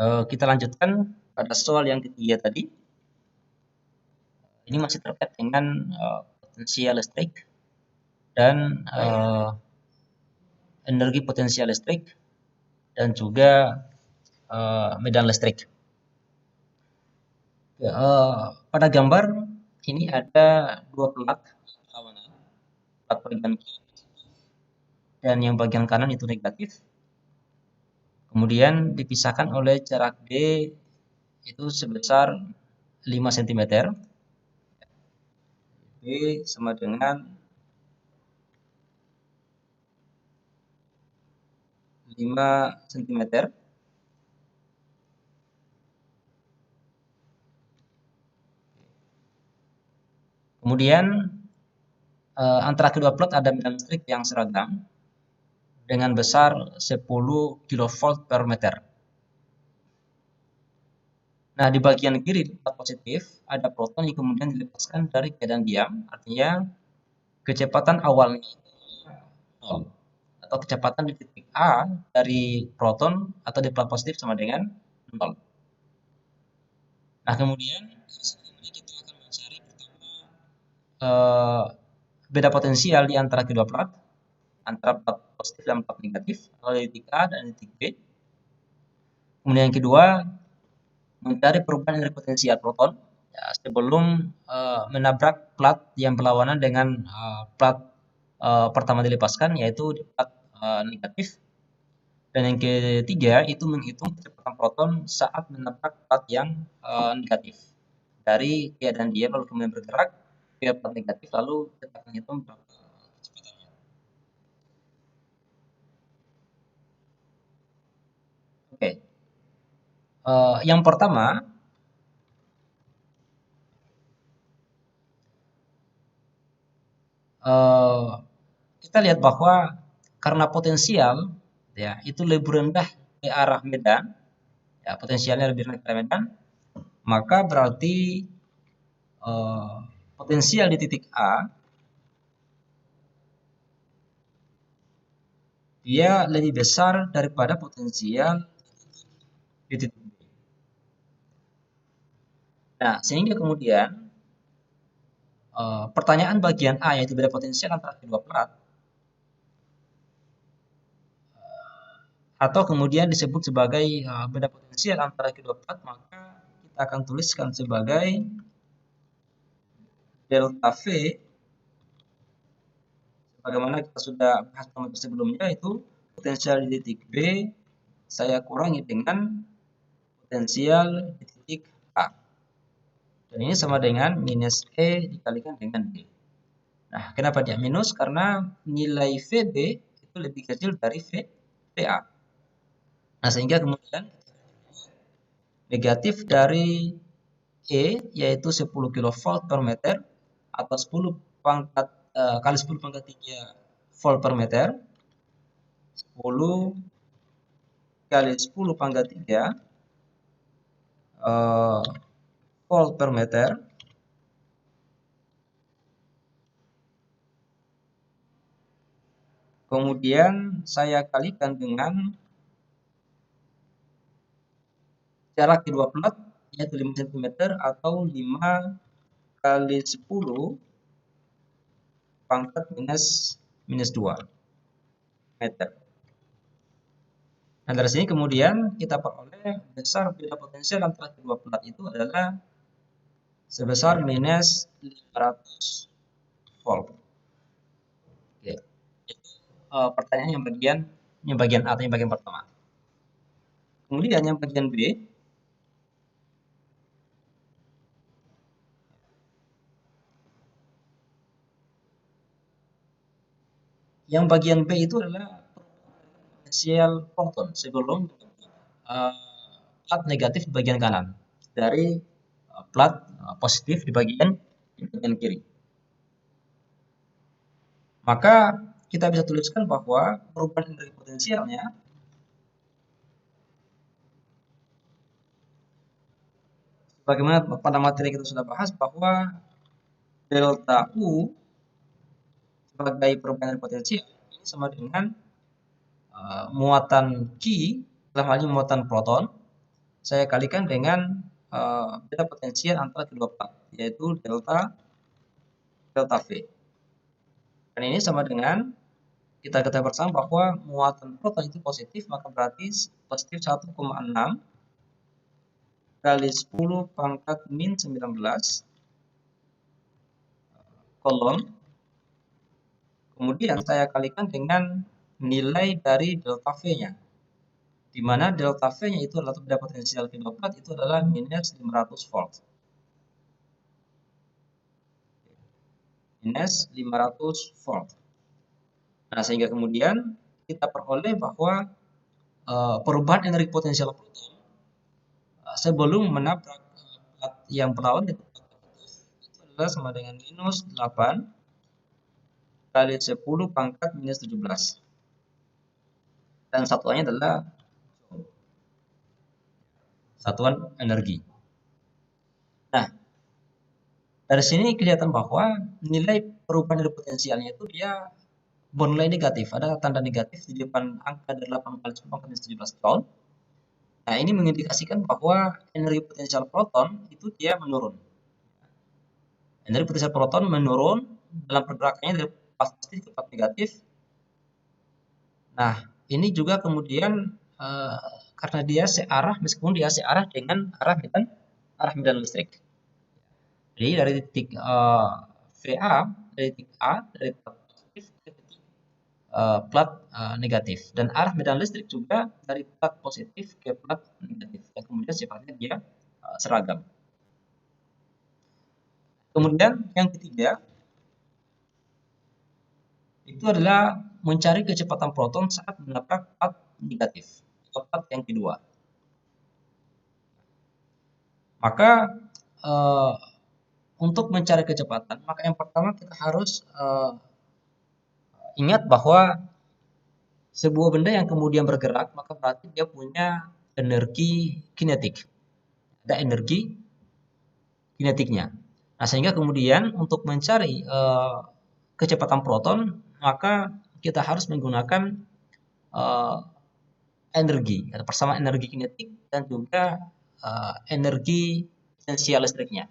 Kita lanjutkan pada soal yang ketiga tadi. Ini masih terkait dengan potensial listrik dan energi potensial listrik dan juga medan listrik. Pada gambar ini ada dua plat berlawanan, plat bagian kiri dan yang bagian kanan itu negatif. Kemudian dipisahkan oleh jarak D itu sebesar 5 cm. D sama dengan 5 cm. Kemudian antara kedua plat ada medan listrik yang seragam dengan besar 10 kV per meter. Nah, di bagian kiri di plat positif ada proton yang kemudian dilepaskan dari keadaan diam, artinya kecepatan awalnya nol, atau kecepatan di titik A dari proton atau di plat positif sama dengan 0. Nah, kemudian kita akan mencari pertama beda potensial di antara kedua plat, antara plat positif dan plat negatif, atau di titik A dan di titik B. Kemudian yang kedua, mencari perubahan dari potensial proton ya, sebelum menabrak plat yang berlawanan dengan plat pertama dilepaskan, yaitu di plat negatif. Dan yang ketiga itu menghitung kecepatan proton saat menabrak plat yang negatif. Dari keadaan dia lalu kemudian bergerak ke plat negatif, lalu kita akan hitung berapa kecepatannya. Oke. Yang pertama, kita lihat bahwa karena potensial ya itu lebih rendah ke arah medan, ya potensialnya lebih rendah ke arah medan, maka berarti potensial di titik A dia lebih besar daripada potensial di titik B. Nah, sehingga kemudian pertanyaan bagian A yaitu beda potensial antara kedua plat atau kemudian disebut sebagai beda potensial antara kedua plat, maka kita akan tuliskan sebagai delta V bagaimana kita sudah bahas sebelumnya, itu potensial di titik B saya kurangi dengan potensial di titik A. Dan ini sama dengan minus E dikalikan dengan D. Nah, kenapa dia minus? Karena nilai VB itu lebih kecil dari VA. Nah, sehingga kemudian negatif dari E yaitu 10 kV per meter atau 10 pangkat kali 10 pangkat 3 volt per meter, 10 kali 10 pangkat 3 volt per meter kemudian saya kalikan dengan jarak kedua plat yaitu 5 cm atau 5 kali 10 pangkat minus 2 meter. Nah, dari sini kemudian kita peroleh besar beda potensial antara kedua plat itu adalah sebesar minus 500 volt. Oke. Itu pertanyaan yang bagian A, yang bagian pertama. Kemudian yang bagian B, yang bagian B itu adalah potensial proton sebelum plat negatif di bagian kanan dari plat positif di bagian kiri. Maka kita bisa tuliskan bahwa perubahan dari potensialnya bagaimana pada materi kita sudah bahas bahwa delta U sebagai perubahan dari potensial ini sama dengan muatan Q dalam hal ini muatan proton saya kalikan dengan beda potensial antara kedua plat, yaitu delta V. Dan ini sama dengan kita ketahui bersama bahwa muatan proton itu positif, maka berarti positif 1,6 kali 10 pangkat min 19 kolom. Kemudian saya kalikan dengan nilai dari delta V-nya, di mana delta V-nya itu adalah beda potensial kedua plat itu adalah minus 500 volt. Minus 500 volt. Nah, sehingga kemudian kita peroleh bahwa perubahan energi potensial proton sebelum menabrak plat yang berlawan itu adalah sama dengan minus 8 kali 10 pangkat minus 17. Dan satuannya adalah satuan energi. Nah, dari sini kelihatan bahwa nilai perubahan dari potensialnya itu dia bernilai negatif. Ada tanda negatif di depan angka 8 kali 10 pangkat minus 17 joule. Nah, ini mengindikasikan bahwa energi potensial proton itu dia menurun. Energi potensial proton menurun dalam pergerakannya dari plat positif ke plat negatif. Nah, ini juga kemudian karena dia searah, meskipun dia searah dengan arah medan listrik. Jadi dari titik VA, dari titik A, dari plat positif ke titik plat negatif, dan arah medan listrik juga dari plat positif ke plat negatif, dan kemudian sifatnya dia seragam. Kemudian yang ketiga itu adalah mencari kecepatan proton saat menabrak plat negatif atau plat yang kedua. Maka untuk mencari kecepatan, maka yang pertama kita harus ingat bahwa sebuah benda yang kemudian bergerak, maka berarti dia punya energi kinetik. Ada energi kinetiknya. Nah, sehingga kemudian untuk mencari kecepatan proton, maka kita harus menggunakan energi, persamaan energi kinetik dan juga energi potensial listriknya.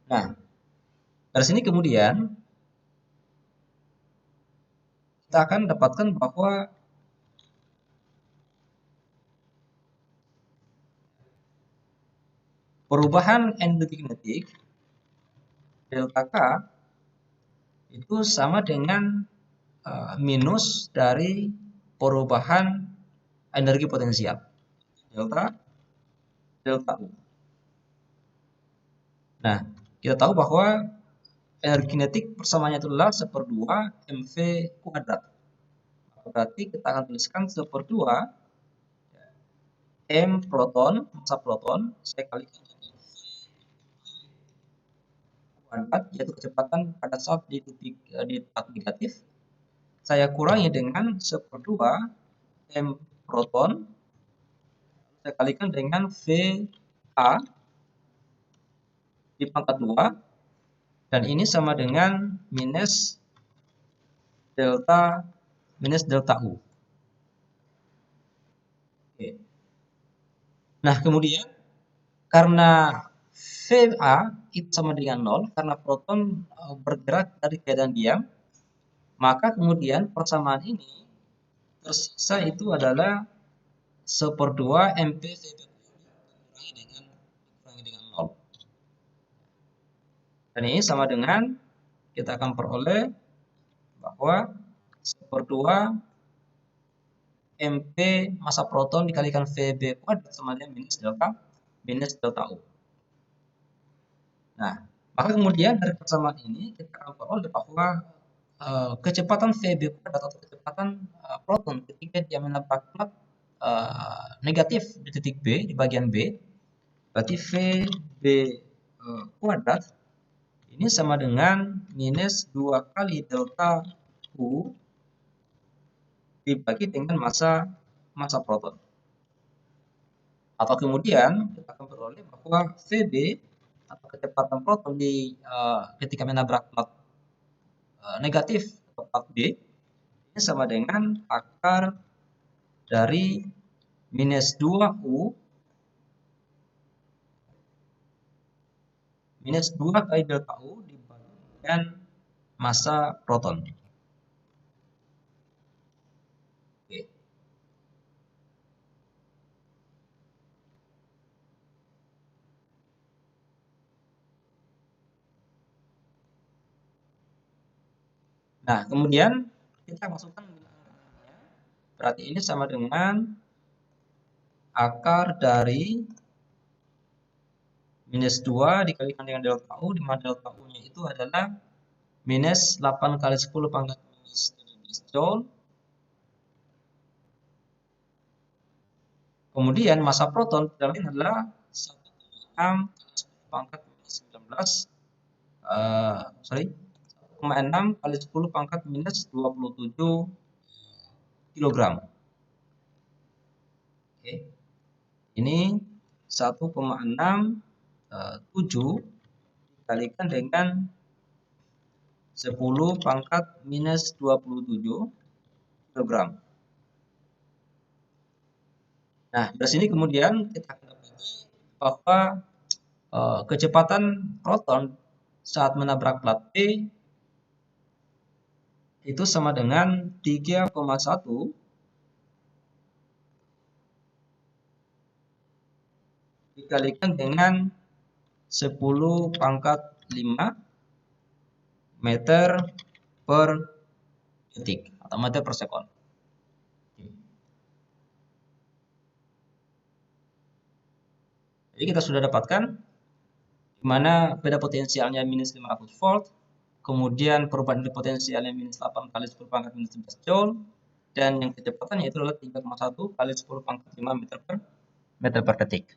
Nah, dari sini kemudian kita akan dapatkan bahwa perubahan energi kinetik delta K itu sama dengan minus dari perubahan energi potensial delta U. Nah, kita tahu bahwa energi kinetik persamaannya adalah 1/2 mv kuadrat. Berarti kita akan tuliskan 1/2 m proton, massa proton, saya kalikan dengan kuadrat, yaitu kecepatan pada saat di titik di plat negatif, saya kurangi dengan 1/2 m proton, saya kalikan dengan VA di pangkat 2, dan ini sama dengan minus delta U. Oke. Nah, kemudian karena VA itu sama dengan 0, karena proton bergerak dari keadaan diam, maka kemudian persamaan ini tersisa itu adalah 1/2 mp VB dikurangi dengan 0. Dan ini sama dengan kita akan peroleh bahwa 1/2 mp massa proton dikalikan VB kuadrat sama dengan minus delta U. Nah, maka kemudian dari persamaan ini kita akan peroleh bahwa kecepatan VB kuadrat atau kecepatan proton ketika dia menabrak plat negatif di titik B, di bagian B, berarti VB kuadrat ini sama dengan minus 2 kali delta U dibagi dengan massa proton. Atau kemudian kita akan peroleh bahwa VB atau kecepatan proton di ketika menabrak plat negatif atau plat B ini sama dengan akar dari minus 2U minus 2 kali delta U dibagi dengan massa proton. Oke. Nah, kemudian kita masukkan bilangan. Berarti ini sama dengan akar dari minus 2 dikalikan dengan delta U, di mana delta U-nya itu adalah minus 8 kali 10 pangkat minus 17 Joule. Kemudian massa proton tidak lain adalah 1,6 kali 10 pangkat minus 19, 1,6 kali 10 pangkat minus 27 kilogram. Oke. Ini 1,67 dikalikan dengan 10 pangkat minus 27 kilogram. Nah, dari sini kemudian kita akan dapati bahwa kecepatan proton saat menabrak plat P itu sama dengan 3,1 dikalikan dengan 10 pangkat 5 meter per detik atau meter per sekon. Jadi kita sudah dapatkan di mana beda potensialnya minus 500 volt, kemudian perubahan dari potensialnya minus 8 kali 10 pangkat minus 11 Joule, dan yang kecepatannya itu adalah 3,1 kali 10 pangkat 5 meter per detik.